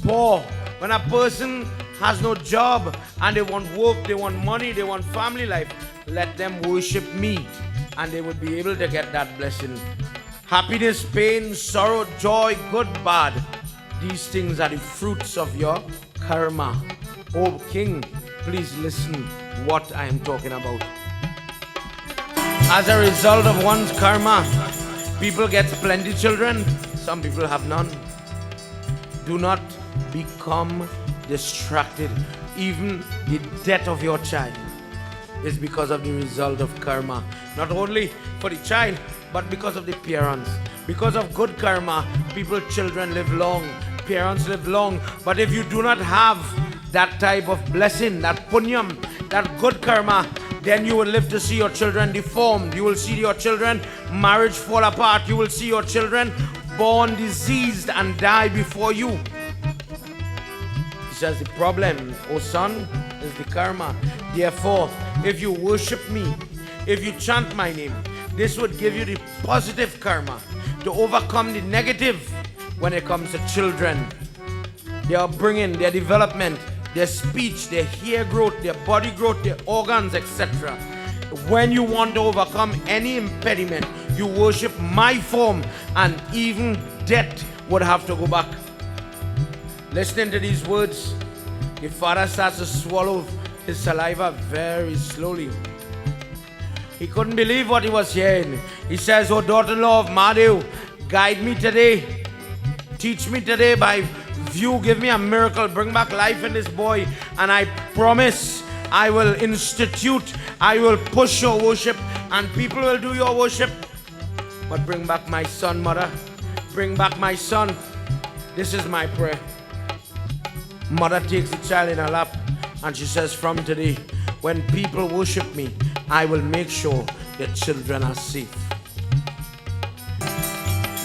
S1: poor, when a person has no job and they want work, they want money, they want family life, let them worship me and they would be able to get that blessing. Happiness, pain, sorrow, joy, good, bad. These things are the fruits of your karma. Oh King, please listen what I am talking about. As a result of one's karma, people get plenty children, some people have none. Do not become distracted. Even the death of your child is because of the result of karma. Not only for the child, but because of the parents. Because of good karma, children live long, parents live long. But if you do not have that type of blessing, that punyam, that good karma, then you will live to see your children deformed. You will see your children marriage fall apart. You will see your children born diseased and die before you. He says the problem, oh son, is the karma. Therefore, if you worship me, if you chant my name, this would give you the positive karma to overcome the negative when it comes to children. Their upbringing, their development, their speech, their hair growth, their body growth, their organs, etc. When you want to overcome any impediment, you worship my form, and even death would have to go back. Listening to these words, the father starts to swallow his saliva very slowly. He couldn't believe what he was hearing. He says, oh daughter-in-law of Mahadev, guide me today. Teach me today by view, give me a miracle, bring back life in this boy, and I promise I will institute, I will push your worship, and people will do your worship. But bring back my son, mother. Bring back my son. This is my prayer. Mother takes the child in her lap and she says, from today, when people worship me, I will make sure the children are safe.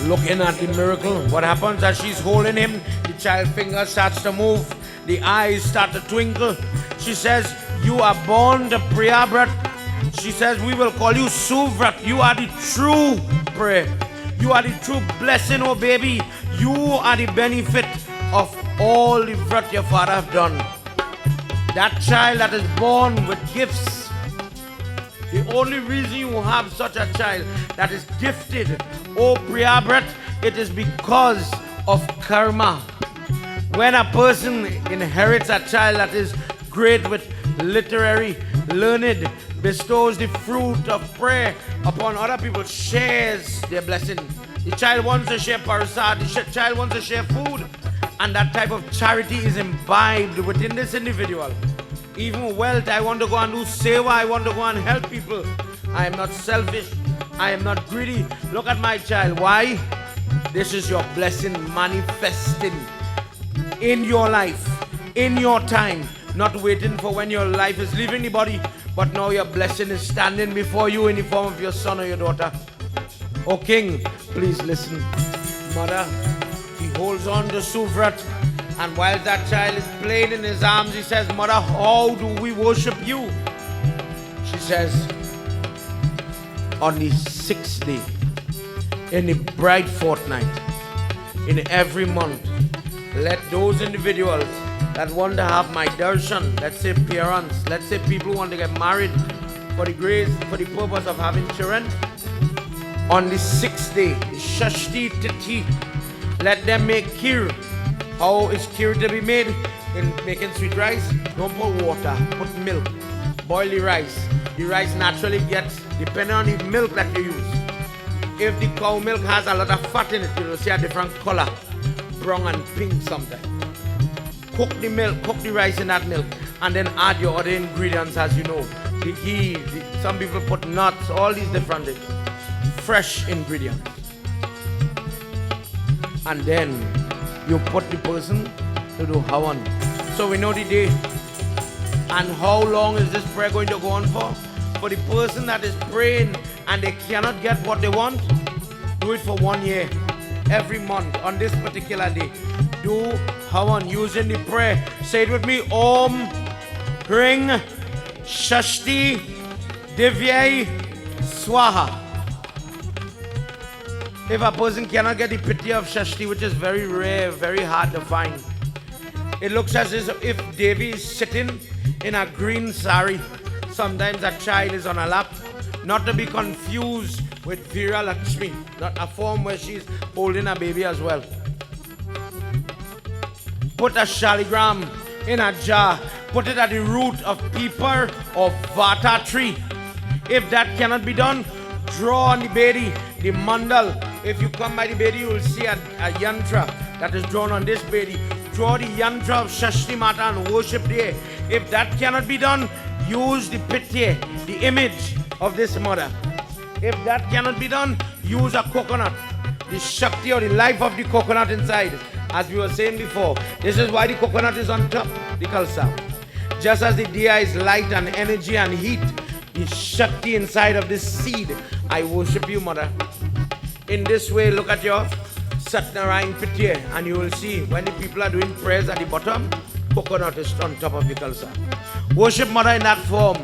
S1: Looking at the miracle, what happens as she's holding him, the child finger starts to move, the eyes start to twinkle. She says, you are born to Priyabrat. She says, we will call you Suvrat. You are the true prayer. You are the true blessing, oh baby. You are the benefit of all the vrat your father have done. That child that is born with gifts, the only reason you have such a child that is gifted, oh Priyabrat, it is because of karma. When a person inherits a child that is great with literary, learned, bestows the fruit of prayer upon other people, shares their blessing. The child wants to share parasad, the child wants to share food, and that type of charity is imbibed within this individual. Even wealth, I want to go and do seva, I want to go and help people. I am not selfish, I am not greedy. Look at my child. Why? This is your blessing manifesting in your life, in your time, not waiting for when your life is leaving the body, but now your blessing is standing before you in the form of your son or your daughter. Oh King, please listen. Mother, he holds on to Suvrat, and while that child is playing in his arms, he says, Mother, how do we worship you? She says, on the 6th day, in the bright fortnight, in every month, let those individuals that want to have my darshan, let's say parents, let's say people who want to get married for the grace, for the purpose of having children, on the 6th day, Shashti Tithi, let them make kheer. How is kheer to be made? In making sweet rice, don't put water, put milk. Boil the rice. The rice naturally gets, depending on the milk that you use. If the cow milk has a lot of fat in it, you will see a different color, brown and pink sometimes. Cook the milk, cook the rice in that milk, and then add your other ingredients as you know. The ghee, some people put nuts, all these different things. Fresh ingredients. And then you put the person to do havan. So we know the day. And how long is this prayer going to go on for? For the person that is praying and they cannot get what they want, do it for 1 year. Every month on this particular day, do havan using the prayer. Say it with me. Om Ring Shashti Devi Swaha. If a person cannot get the piti of Shashti, which is very rare, very hard to find, it looks as if Devi is sitting in a green sari. Sometimes a child is on a lap, Not to be confused with Veera Lakshmi, not a form where she's holding a baby as well. Put a shaligram in a jar, put it at the root of peepar or vata tree. If that cannot be done, draw on the bedi, the mandal. If you come by the bedi, you will see a yantra that is drawn on this bedi. Draw the yantra of Shashti Mata and worship there. If that cannot be done, use the pitye, the image of this mother. If that cannot be done, use a coconut, the Shakti or the life of the coconut inside. As we were saying before, this is why the coconut is on top, the kalsa. Just as the diya is light and energy and heat, the Shakti inside of this seed. I worship you, mother. In this way, look at your Satnarayan Pitye, and you will see when the people are doing prayers at the bottom, coconut is on top of the kalsa. Worship mother in that form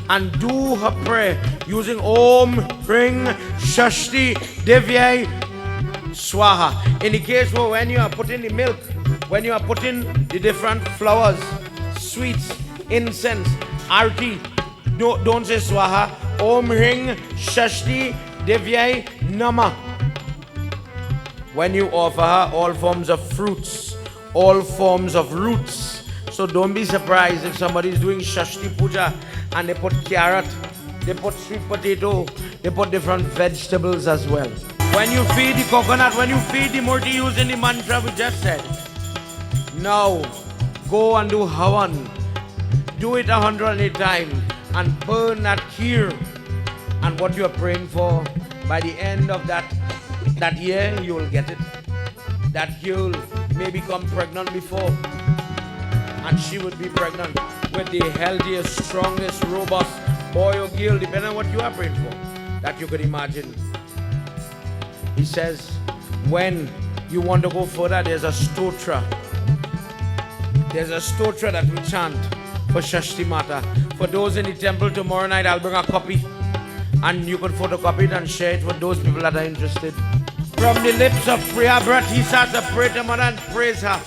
S1: and do her prayer using Om Ring Shashti Devi Swaha. In the case where when you are putting the milk, when you are putting the different flowers, sweets, incense, arti, don't say Swaha. Om Ring Shashti Devi Nama. When you offer her all forms of fruits, all forms of roots. So don't be surprised if somebody is doing Shashti Puja and they put carrot, they put sweet potato, they put different vegetables as well. When you feed the coconut, when you feed the murti using the mantra we just said, now go and do Havan. Do it 108 times and burn that kheer. And what you are praying for, by the end of that year, you will get it. That girl may become pregnant before, and she would be pregnant with the healthiest, strongest, robust boy or girl, depending on what you are praying for, that you could imagine. He says, when you want to go further, there's a stotra. There's a stotra that we chant for Shashti Mata. For those in the temple tomorrow night, I'll bring a copy, and you could photocopy it and share it for those people that are interested. From the lips of Priyabrat, he starts to pray to Mother and praise her.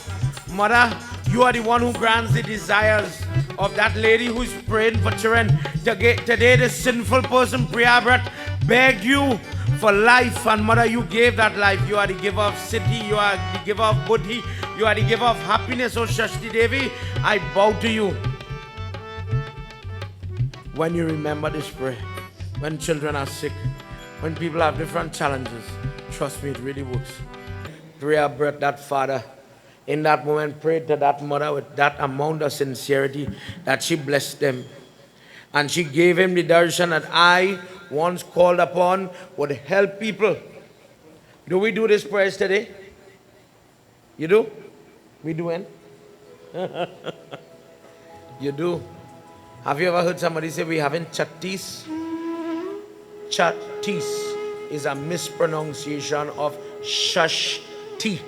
S1: Mother, you are the one who grants the desires of that lady who is praying for children. Today, the sinful person, Priyabrat, begged you for life, and Mother, you gave that life. You are the giver of siddhi, you are the giver of buddhi, you are the giver of happiness. Oh Shashti Devi, I bow to you. When you remember this prayer, when children are sick, when people have different challenges, trust me, it really works. Priyabrat, that father, in that moment prayed to that mother with that amount of sincerity that she blessed them. And she gave him the darshan that I, once called upon, would help people. Do we do this prayers today? You do? We do, eh? You do. Have you ever heard somebody say we haven't chattis? Chattis is a mispronunciation of Shashti.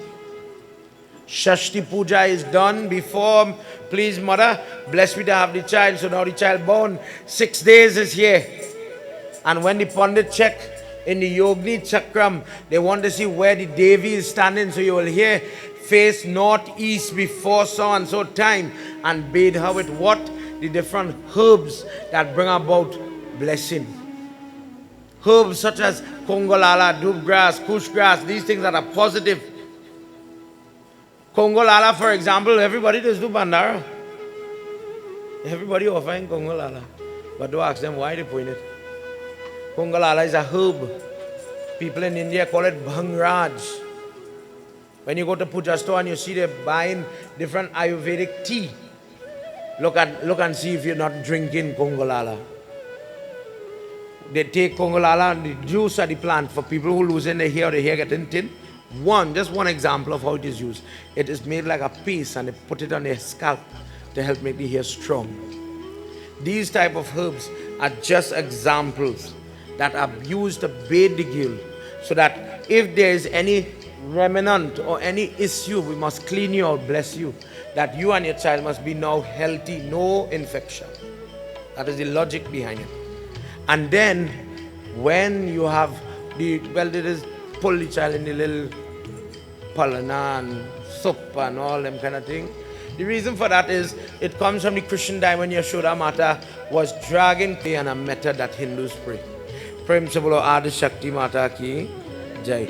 S1: Shashti Puja is done before, please mother, bless me to have the child. So now the child born, 6 days is here. And when the Pundit check in the Yogni Chakram, they want to see where the Devi is standing. So you will hear, face northeast before so and so time, and bathe her with what? The different herbs that bring about blessing. Herbs such as Kongolala, dub grass, kush grass, these things that are positive. Kongolala, for example, everybody does do bandara. Everybody offering Kongolala. But don't ask them why they put it. Kongolala is a herb. People in India call it Bhangraj. When you go to puja store and you see they're buying different Ayurvedic tea, look and see if you're not drinking Kongolala. They take Kongolala and the juice of the plant for people who losing their hair getting thin. Just one example of how it is used. It is made like a paste and they put it on their scalp to help make the hair strong. These type of herbs are just examples that are used to bathe the girl, so that if there is any remnant or any issue, we must clean you out, bless you, that you and your child must be now healthy, no infection. That is the logic behind it. And then when you have there is pull the child in the little palana and soup and all them kind of thing. The reason for that is it comes from the Christian time when Yashoda Mata was dragging and a method that Hindus pray. प्रेम से बोलो आदि शक्ति माता की जय।